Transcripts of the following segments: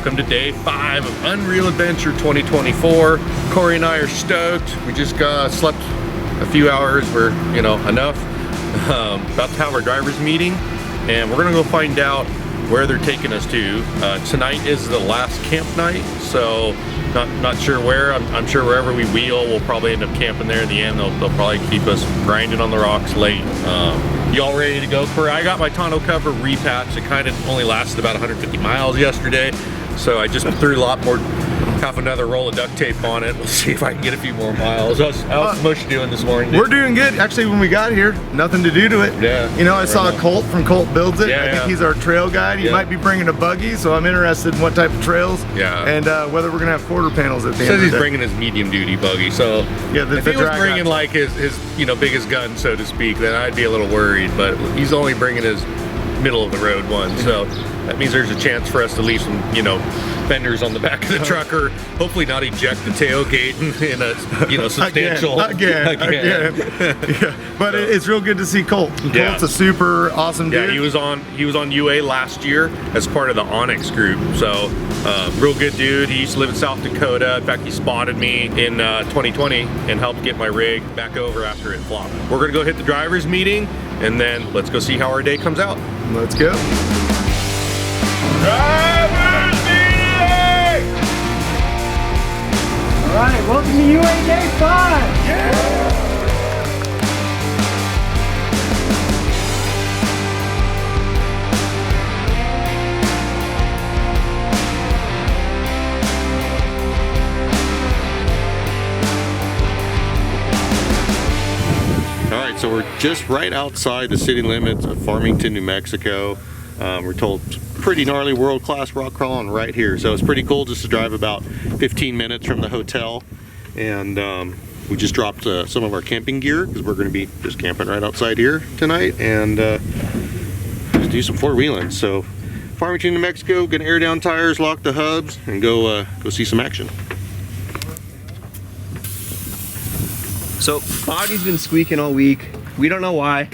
Welcome to day 5 of Unreal Adventure 2024. Corey and I are stoked. We just slept a few hours. We're, enough. About to have our driver's meeting, and we're gonna go find out where they're taking us to. Tonight is the last camp night, so not sure where. I'm sure wherever we wheel, we'll probably end up camping there in the end. They'll probably keep us grinding on the rocks late. You all ready to go, Corey? I got my tonneau cover repatched. It kind of only lasted about 150 miles yesterday, so I just threw a lot more, half another roll of duct tape on it. We'll see if I can get a few more miles. How's Mush doing this morning? We're doing good. Actually, when we got here, nothing to do to it. Yeah. I saw Colt from Colt Builds It. Yeah, I think he's our trail guide. He might be bringing a buggy, so I'm interested in what type of trails. Yeah. And whether we're gonna have quarter panels at the end. Says of he's the day. bringing his medium duty buggy. So yeah, if he was bringing like his biggest gun, so to speak, then I'd be a little worried. But he's only bringing his middle of the road one, so that means there's a chance for us to leave some, fenders on the back of the truck, or hopefully not eject the tailgate in a, substantial. Again. Yeah. But it's real good to see Colt. Colt's a super awesome dude. Yeah, he was on UA last year as part of the Onyx group. So real good dude. He used to live in South Dakota. In fact, he spotted me in 2020 and helped get my rig back over after it flopped. We're gonna go hit the driver's meeting, and then let's go see how our day comes out. Let's go. Driver's meeting! All right, welcome to UA Day 5. Yeah! All right, so we're just right outside the city limits of Farmington, New Mexico. We're told pretty gnarly world-class rock crawling right here, so it's pretty cool just to drive about 15 minutes from the hotel. And we just dropped some of our camping gear because we're going to be just camping right outside here tonight, and just do some four-wheeling. So Farmington, New Mexico, gonna air down tires, lock the hubs, and go see some action. So body's been squeaking all week. We don't know why.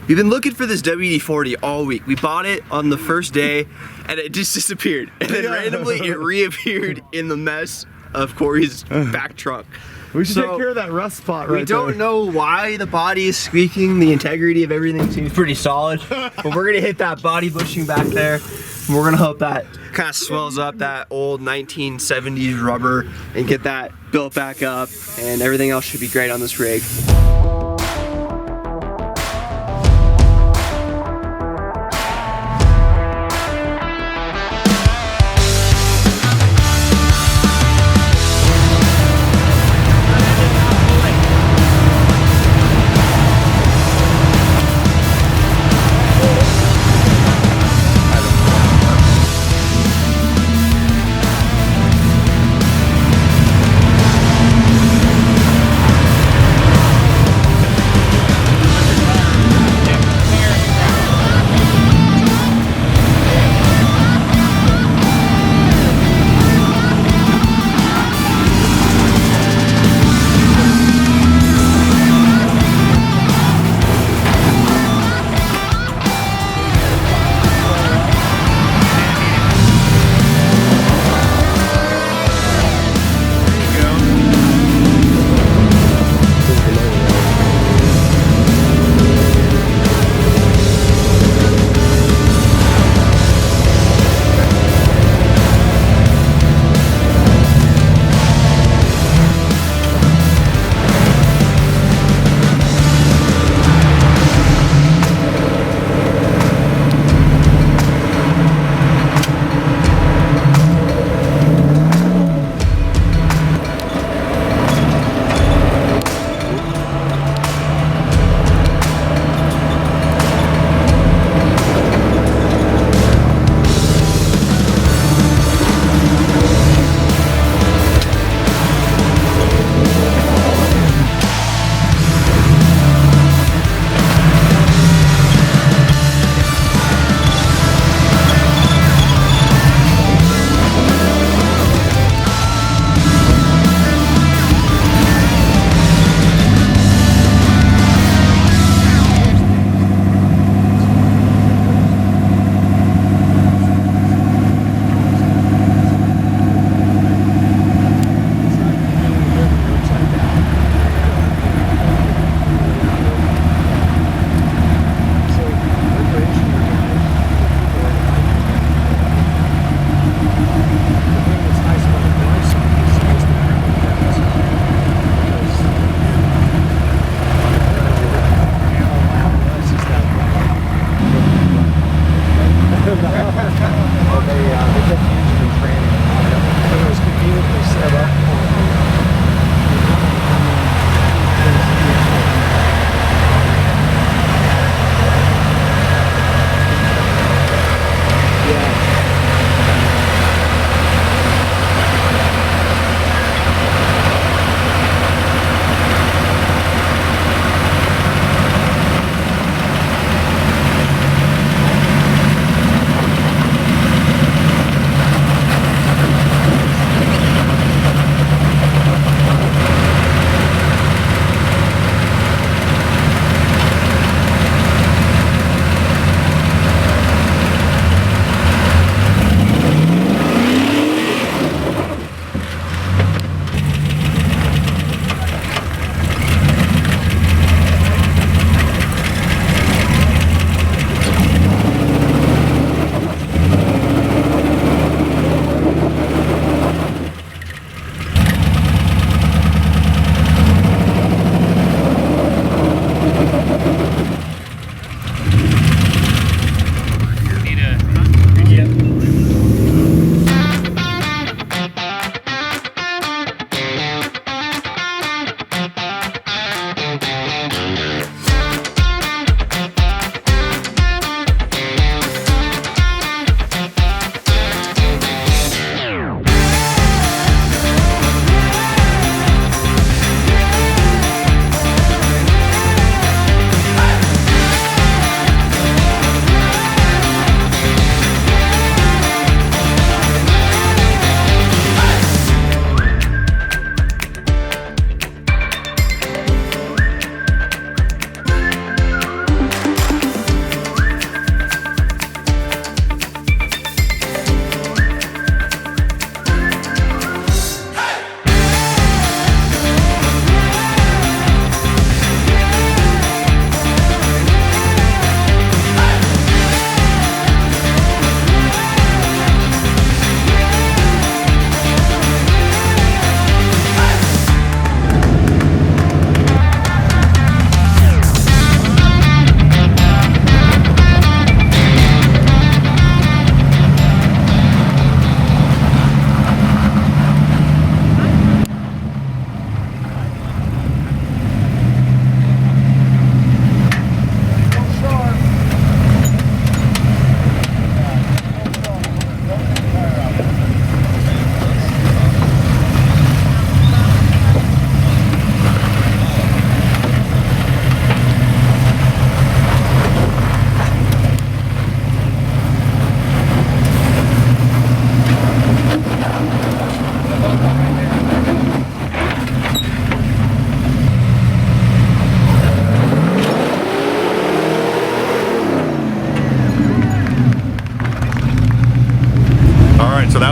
We've been looking for this WD-40 all week. We bought it on the first day and it just disappeared. And then randomly it reappeared in the mess of Corey's back trunk. We should take care of that rust spot right there. We don't know why the body is squeaking. The integrity of everything seems pretty solid. But we're gonna hit that body bushing back there. And we're gonna hope that kind of swells up that old 1970s rubber and get that built back up, and everything else should be great on this rig.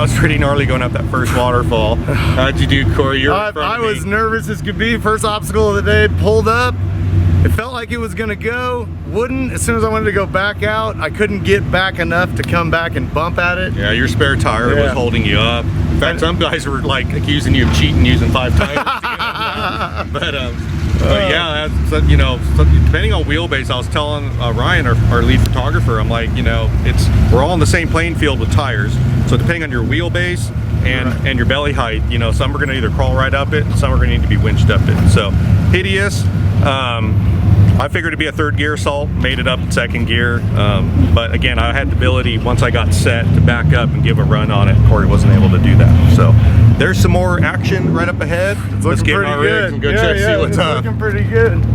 that was pretty gnarly going up that first waterfall. How'd you do, Corey? You're in front I of me. was nervous as could be. First obstacle of the day, pulled up. It felt like it was gonna go, wouldn't. As soon as I wanted to go back out, I couldn't get back enough to come back and bump at it. Yeah, your spare tire was holding you up. In fact, some guys were like accusing you of cheating using 5 tires. But yeah, that's, you know, depending on wheelbase, I was telling Ryan, our lead photographer, I'm like, you know, we're all on the same playing field with tires. So depending on your wheelbase and your belly height, you know, some are gonna either crawl right up it and some are gonna need to be winched up it. So hideous. I figured it'd be a 3rd gear assault, made it up in 2nd gear. But again, I had the ability, once I got set, to back up and give a run on it. Corey wasn't able to do that. So there's some more action right up ahead. Let's get in our rigs and go check, see what's up. Looking pretty good.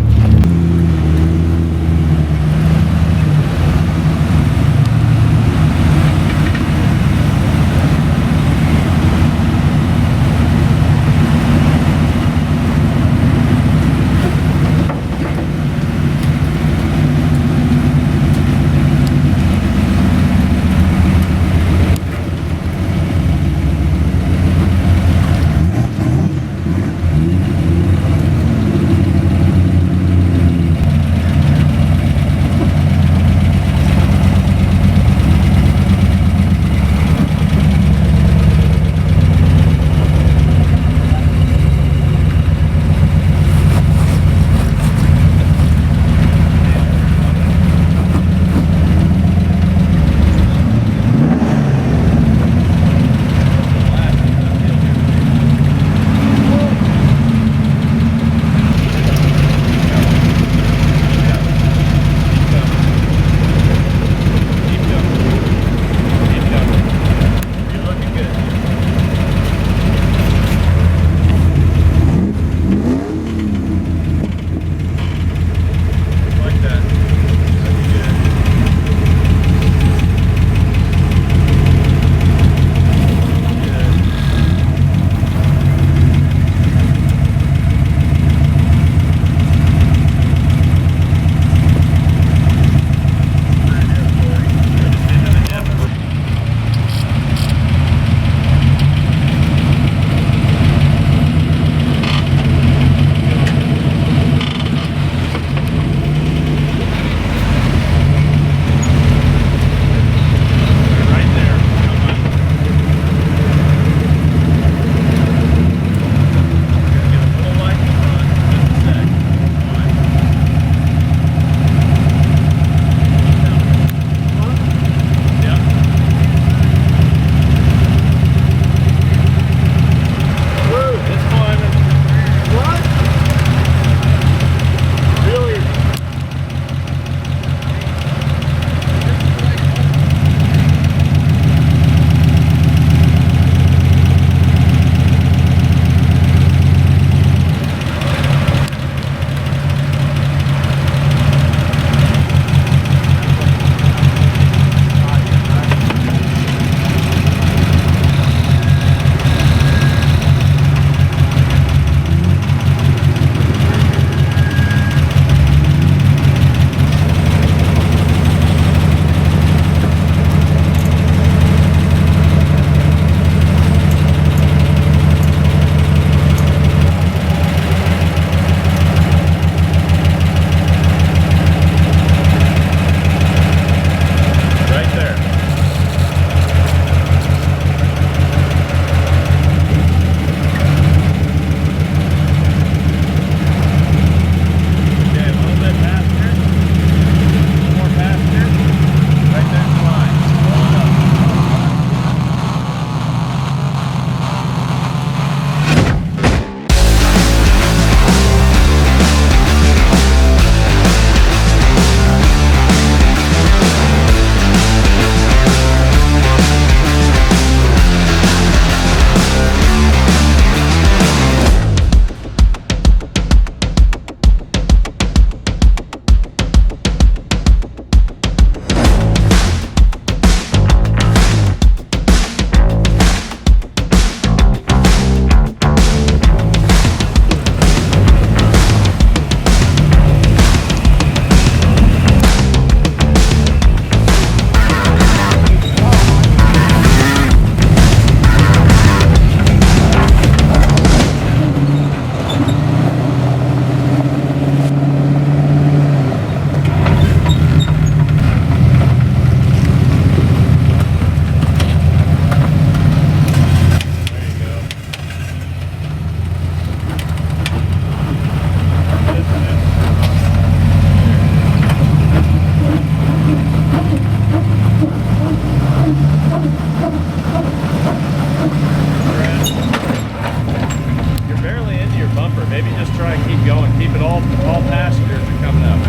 Keep it all passengers are coming up.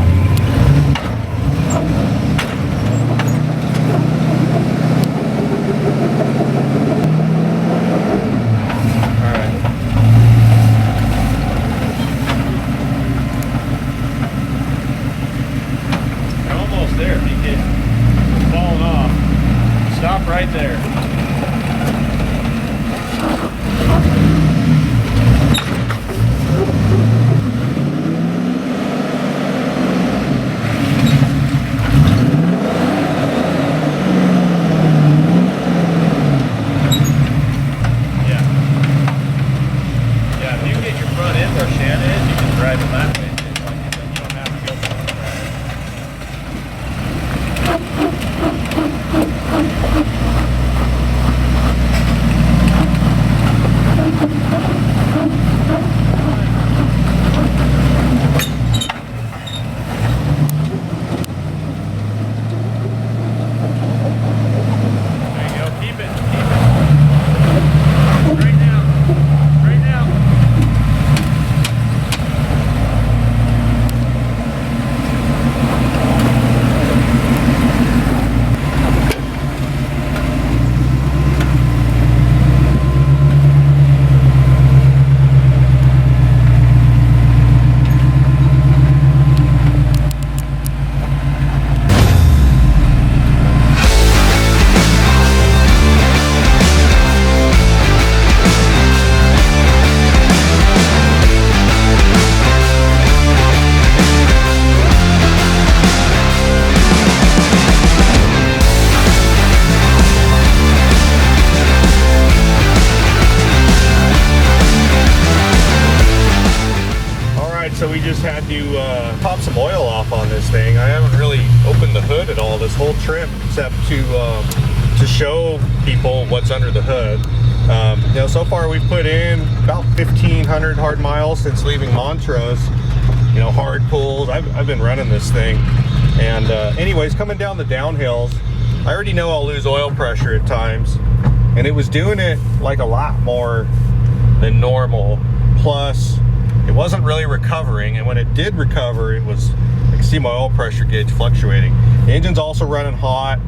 Right there. Yeah, if you get your front end where Shannon is, you can drive it that way. You don't have to go for So we just had to pop some oil off on this thing. I haven't really opened the hood at all this whole trip, except to show people what's under the hood. You know, so far we've put in about 1,500 hard miles since leaving Montrose. You know, hard pulls. I've been running this thing, and anyways, coming down the downhills, I already know I'll lose oil pressure at times, and it was doing it like a lot more than normal. Plus, it wasn't really recovering, and when it did recover, it was, I can see my oil pressure gauge fluctuating. The engine's also running hot.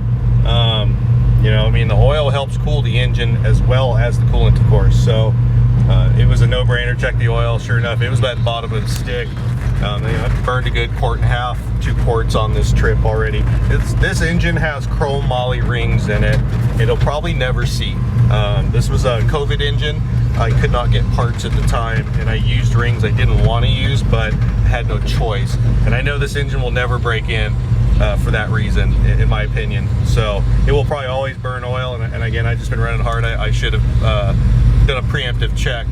You know, I mean, the oil helps cool the engine as well as the coolant, of course. So it was a no-brainer. Check the oil. Sure enough, it was at the bottom of the stick. You know, I've burned a good 1.5 quarts, 2 quarts on this trip already. This engine has chrome moly rings in it. It'll probably never see. This was a COVID engine. I could not get parts at the time, and I used rings I didn't want to use, but had no choice. And I know this engine will never break in for that reason, in my opinion. So it will probably always burn oil, and again, I've just been running hard. I should have done a preemptive check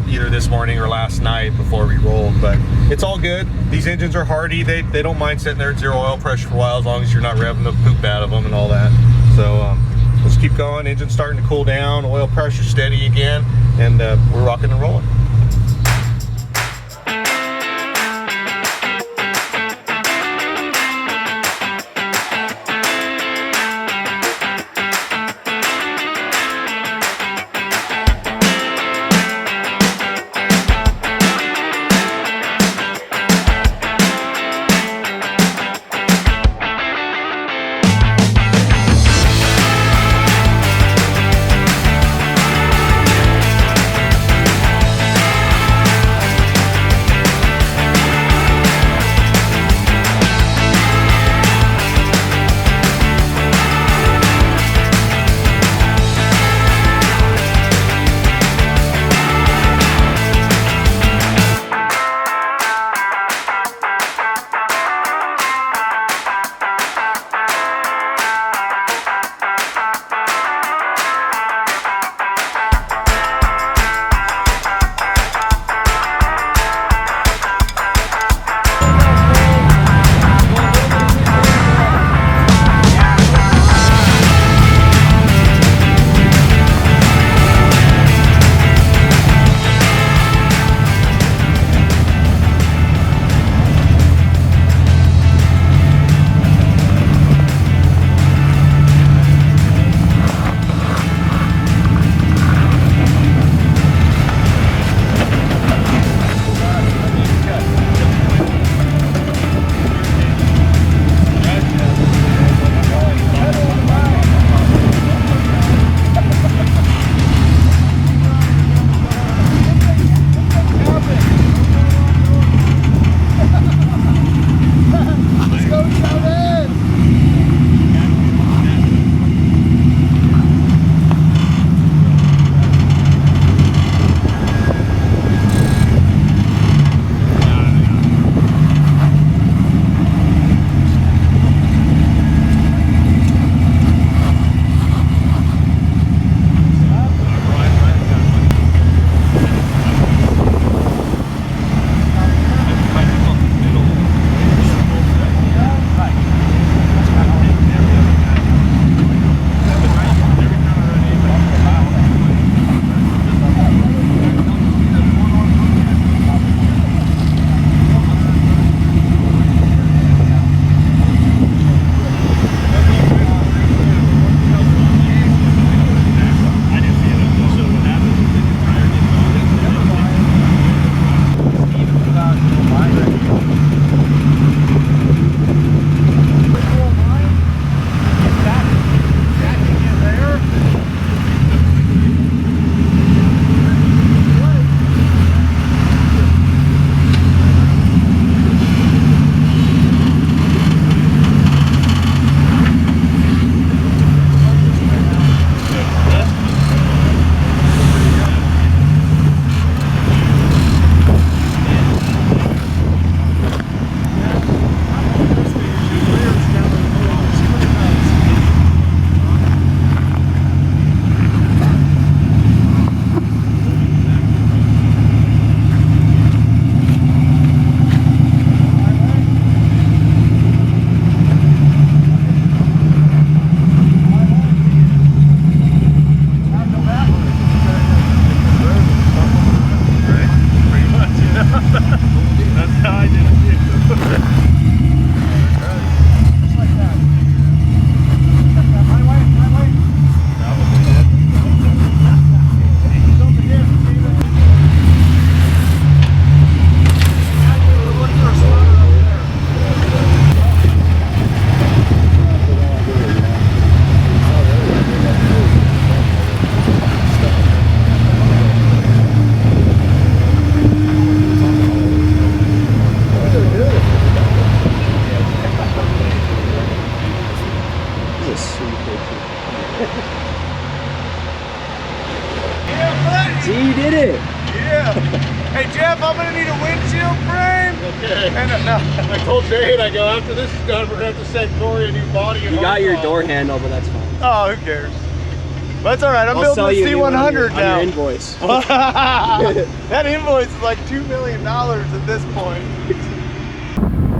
either this morning or last night before we rolled, but it's all good. These engines are hardy. They don't mind sitting there at 0 oil pressure for a while, as long as you're not revving the poop out of them and all that. So let's keep going. Engine's starting to cool down, oil pressure steady again, and we're rocking and rolling. way. And, no. I told Jade, I go, after this is done, we're gonna have to send Corey a new body. You got your door handle, but that's fine. Oh, who cares? But it's all right. I'm I'll building the C100 now. on your invoice. That invoice is like $2 million at this point.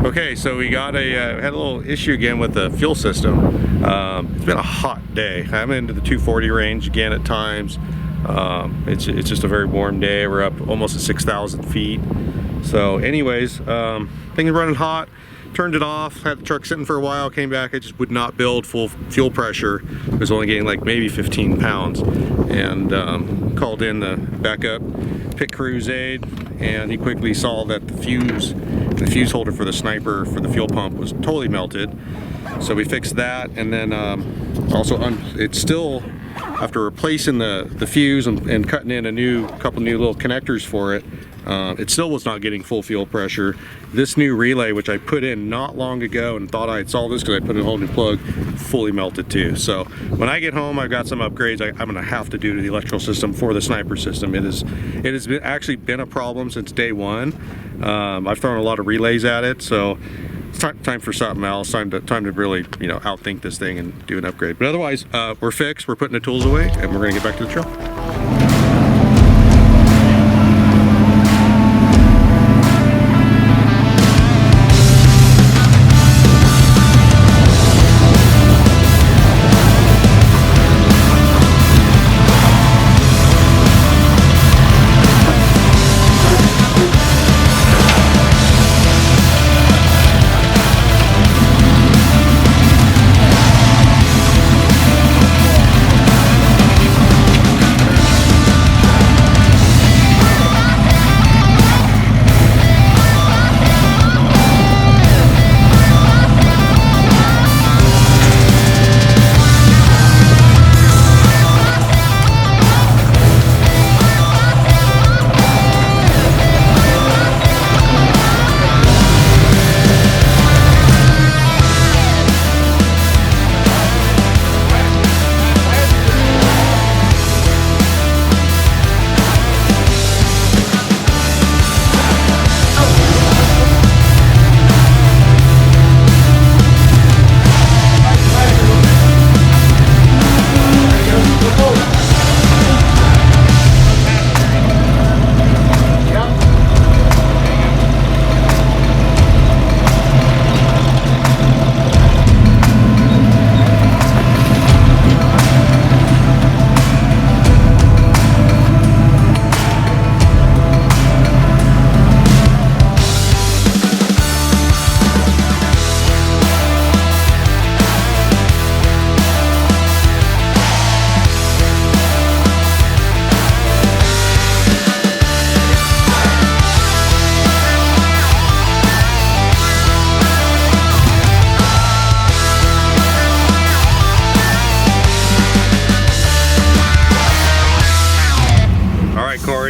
Okay, so we got had a little issue again with the fuel system. It's been a hot day. I'm into the 240 range again at times. It's just a very warm day. We're up almost at 6,000 feet. So anyways, thing is running hot. Turned it off, had the truck sitting for a while, came back, I just would not build full fuel pressure. I was only getting like maybe 15 pounds. And called in the backup pit crew's aide, and he quickly saw that the fuse holder for the sniper for the fuel pump was totally melted. So we fixed that, and then also it's still, after replacing the fuse and cutting in a couple new little connectors for it, it still was not getting full fuel pressure. This new relay, which I put in not long ago and thought I had solved this because I put in a whole new plug, fully melted too. So when I get home, I've got some upgrades I'm going to have to do to the electrical system for the sniper system. It has actually been a problem since day one. I've thrown a lot of relays at it, so it's time for something else. Time to really, outthink this thing and do an upgrade. But otherwise, we're fixed. We're putting the tools away, and we're going to get back to the trail.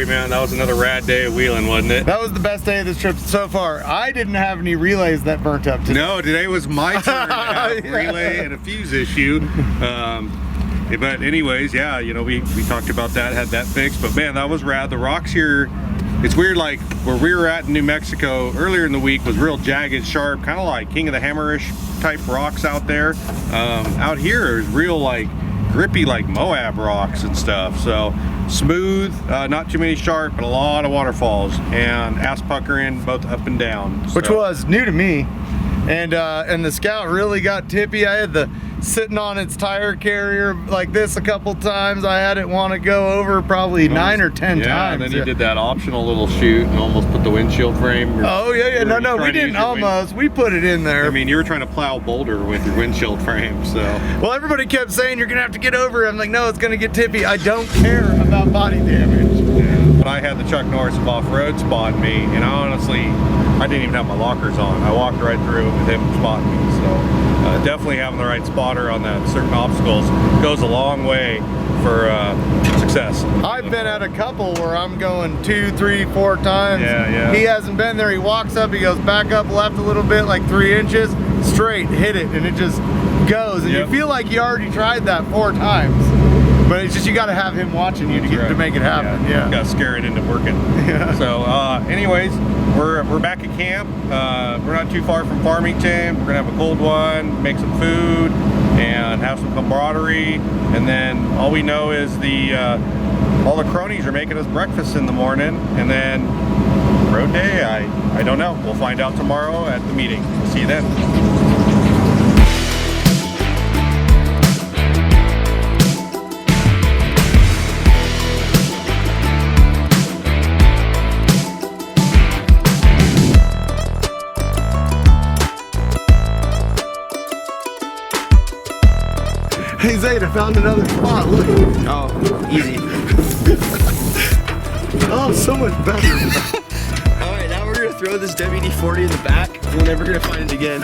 Man, that was another rad day of wheeling, wasn't it? That was the best day of this trip so far. I didn't have any relays that burnt up today. No, today was my turn to have a relay and a fuse issue. But anyways, yeah, we talked about that, had that fixed. But man, that was rad. The rocks here, it's weird, like where we were at in New Mexico earlier in the week was real jagged, sharp, kind of like King of the Hammerish type rocks out there. Out here is real like grippy, like Moab rocks and stuff. So smooth, not too many sharp, but a lot of waterfalls and ass puckering both up and down. Which was new to me. And the Scout really got tippy. I had the sitting on its tire carrier like this a couple times. I had it want to go over probably 9 or 10 times. And then you did that optional little shoot and almost put the windshield frame. Oh yeah, no, we didn't almost. We put it in there. I mean, you were trying to plow Boulder with your windshield frame, so. Well, everybody kept saying you're gonna have to get over it. I'm like, no, it's gonna get tippy. I don't care about body damage. Yeah. But I had the Chuck Norris of off-road spot me, and honestly, I didn't even have my lockers on. I walked right through with him spotting me, so. Definitely having the right spotter on that certain obstacles goes a long way for success. I've been at a couple where I'm going 2, 3, 4 times. Yeah. He hasn't been there. He walks up, he goes back up left a little bit, like 3 inches, straight, hit it, and it just goes. And you feel like you already tried that 4 times. But it's just you got to have him watching you to make it happen. Yeah. You got to scare it into working. Yeah. So, anyways, we're back at camp. We're not too far from Farmington. We're gonna have a cold one, make some food, and have some camaraderie. And then all we know is all the cronies are making us breakfast in the morning. And then road day, I don't know. We'll find out tomorrow at the meeting. We'll see you then. Hey Zayda, found another spot, look. Oh, easy. Oh, so much better. Alright, now we're gonna throw this WD-40 in the back. We're never gonna find it again.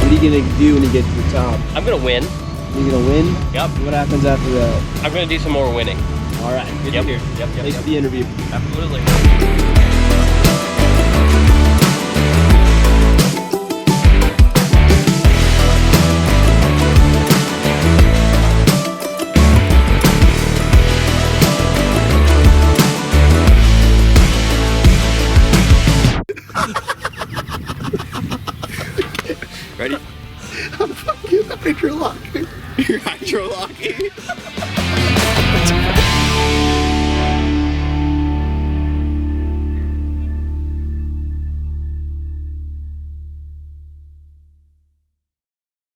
What are you gonna do when you get to the top? I'm gonna win. You're gonna win? Yep. What happens after that? I'm gonna do some more winning. All right, good Yep. to hear. Yep. Thanks for the interview. Absolutely. Ready? I'm fucking hydrolocking. You're hydro locking.